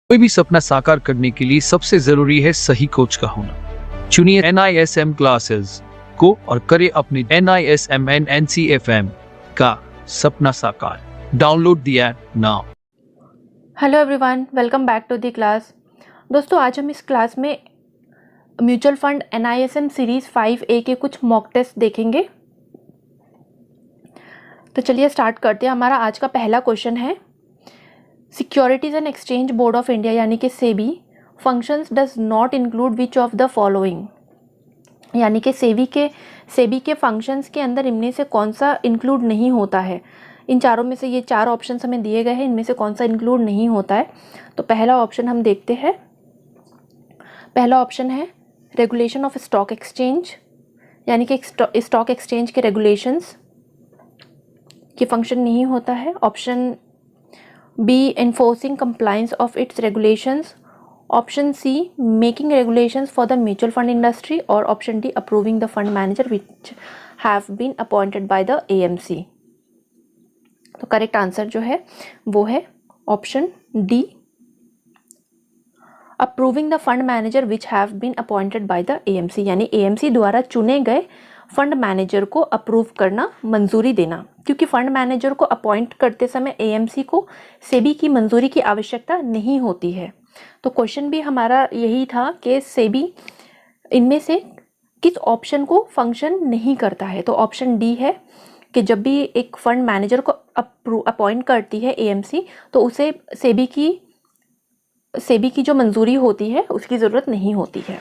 कोई भी सपना साकार करने के लिए सबसे जरूरी है सही कोच का होना। चुनिए NISM क्लासेस को और करें अपने NISM NCFM का सपना साकार। Download the app now. Hello everyone, welcome back to the class. दोस्तों, आज हम इस क्लास में mutual fund NISM series 5A के कुछ मॉक टेस्ट देखेंगे। तो चलिए स्टार्ट करते हैं। हमारा आज का पहला क्वेश्चन है, securities and exchange board of India यानी कि SEBI functions does not include which of the following, यानी कि सेबी के फंक्शंस के अंदर इनमें से कौन सा इंक्लूड नहीं होता है। इन चारों में से ये चार ऑप्शंस हमें दिए गए हैं, इनमें से कौन सा इंक्लूड नहीं होता है। तो पहला ऑप्शन हम देखते हैं। पहला ऑप्शन है रेगुलेशन ऑफ स्टॉक एक्सचेंज, यानी कि स्टॉक एक्सचेंज के रेगुलेशंस के फंक्शन नहीं होता है। Option B enforcing compliance of its regulations. Option C making regulations for the mutual fund industry. और option D approving the fund manager which have been appointed by the AMC। तो correct answer जो है वो है option D, approving the fund manager which have been appointed by the AMC, यानी AMC द्वारा चुने गए फंड मैनेजर को अप्रूव करना, मंजूरी देना। क्योंकि फंड मैनेजर को अपॉइंट करते समय AMC को सेबी की मंजूरी की आवश्यकता नहीं होती है। तो क्वेश्चन भी हमारा यही था कि सेबी इनमें से किस ऑप्शन को फंक्शन नहीं करता है। तो ऑप्शन डी है कि जब भी एक फंड मैनेजर को अपॉइंट करती है AMC तो उसे सेबी की जो मंजूरी होती है उसकी ज़रूरत नहीं होती है।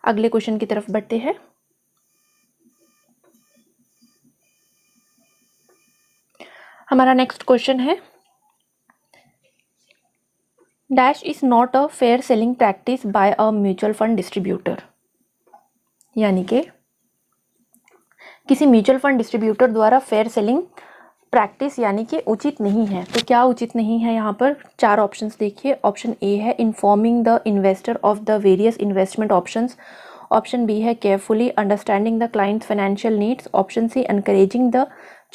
अगले क्वेश्चन की तरफ बढ़ते हैं। हमारा नेक्स्ट क्वेश्चन है, dash is not a fair selling practice by a mutual fund distributor, यानी कि किसी म्यूचुअल फंड डिस्ट्रीब्यूटर द्वारा फेयर सेलिंग प्रैक्टिस यानी कि उचित नहीं है। तो क्या उचित नहीं है, यहाँ पर चार ऑप्शंस देखिए। ऑप्शन ए है informing the investor of the various investment options. Option B है carefully understanding the clients financial needs. Option C encouraging the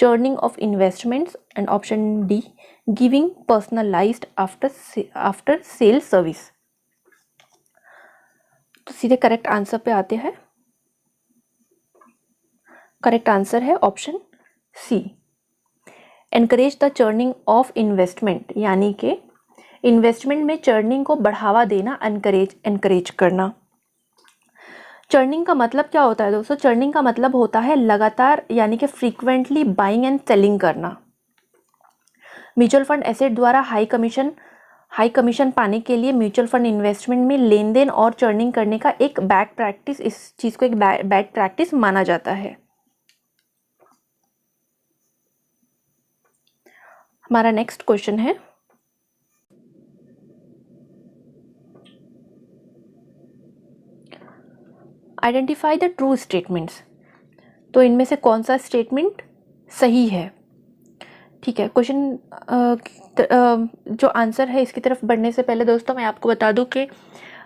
churning of investments, and option D giving personalized after sale service। तो सीधे correct answer पे आते हैं। Correct answer है option C, encourage the churning of investment, यानी कि investment में churning को बढ़ावा देना, एनकरेज करना। चर्निंग का मतलब क्या होता है दोस्तों? चर्निंग का मतलब होता है लगातार यानी कि फ्रीक्वेंटली बाइंग एंड सेलिंग करना। म्यूचुअल फंड एसेट द्वारा हाई कमीशन पाने के लिए म्यूचुअल फंड इन्वेस्टमेंट में लेन देन और चर्निंग करने का एक बैड प्रैक्टिस, इस चीज को एक बैड प्रैक्टिस माना जाता है। हमारा नेक्स्ट क्वेश्चन है, आइडेंटिफाई द ट्रू स्टेटमेंट्स। तो इनमें से कौन सा स्टेटमेंट सही है? ठीक है, क्वेश्चन जो आंसर है इसकी तरफ बढ़ने से पहले दोस्तों मैं आपको बता दूं कि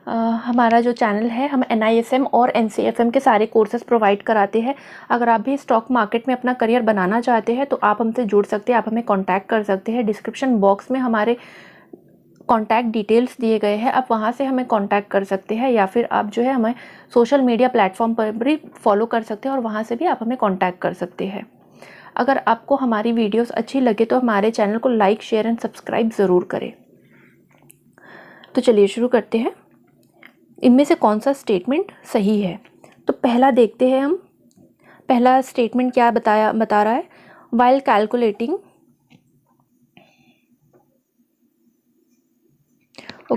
हमारा जो चैनल है, हम NISM और NCFM के सारे कोर्सेज प्रोवाइड कराते हैं। अगर आप भी स्टॉक मार्केट में अपना करियर बनाना चाहते हैं तो आप हमसे जुड़ सकते हैं, आप हमें कांटेक्ट कर सकते हैं। डिस्क्रिप्शन बॉक्स में हमारे कॉन्टैक्ट डिटेल्स दिए गए हैं, आप वहाँ से हमें कॉन्टैक्ट कर सकते हैं, या फिर आप जो है हमें सोशल मीडिया प्लेटफॉर्म पर भी फॉलो कर सकते हैं और वहाँ से भी आप हमें कॉन्टैक्ट कर सकते हैं। अगर आपको हमारी वीडियोस अच्छी लगे तो हमारे चैनल को लाइक, शेयर एंड सब्सक्राइब ज़रूर करें। तो चलिए शुरू करते हैं। इनमें से कौन सा स्टेटमेंट सही है? तो पहला देखते हैं हम। पहला स्टेटमेंट क्या बता रहा है, वाइल कैलकुलेटिंग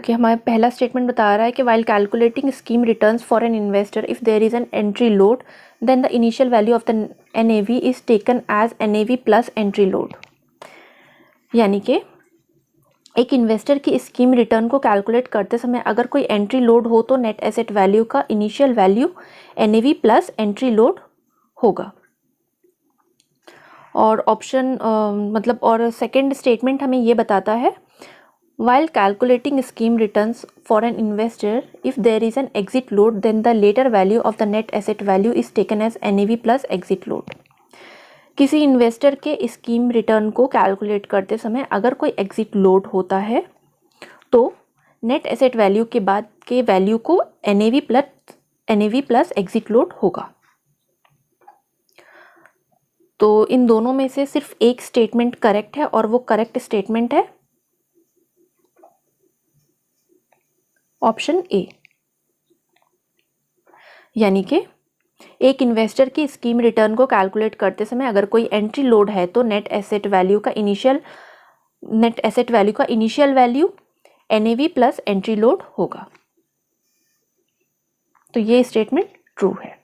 हमारा पहला स्टेटमेंट बता रहा है कि while calculating scheme returns for an investor if there is an entry load then the initial value of the NAV is taken as NAV plus entry load. यानी कि एक इन्वेस्टर की स्कीम रिटर्न को calculate करते समय अगर कोई entry load हो तो नेट एसेट वैल्यू का initial value NAV plus entry load होगा। और ऑप्शन और सेकेंड स्टेटमेंट हमें ये बताता है, while calculating scheme returns for an investor, if there is an exit load, then the later value of the net asset value is taken as NAV plus exit load। किसी investor के scheme return को calculate करते समय अगर कोई exit load होता है तो नेट एसेट वैल्यू के बाद के वैल्यू को NAV प्लस एग्जिट लोड होगा। तो इन दोनों में से सिर्फ एक स्टेटमेंट करेक्ट है और वो करेक्ट स्टेटमेंट है ऑप्शन ए। यानी कि एक इन्वेस्टर की स्कीम रिटर्न को कैलकुलेट करते समय अगर कोई एंट्री लोड है तो नेट एसेट वैल्यू का initial value NAV plus entry load होगा। तो ये स्टेटमेंट ट्रू है।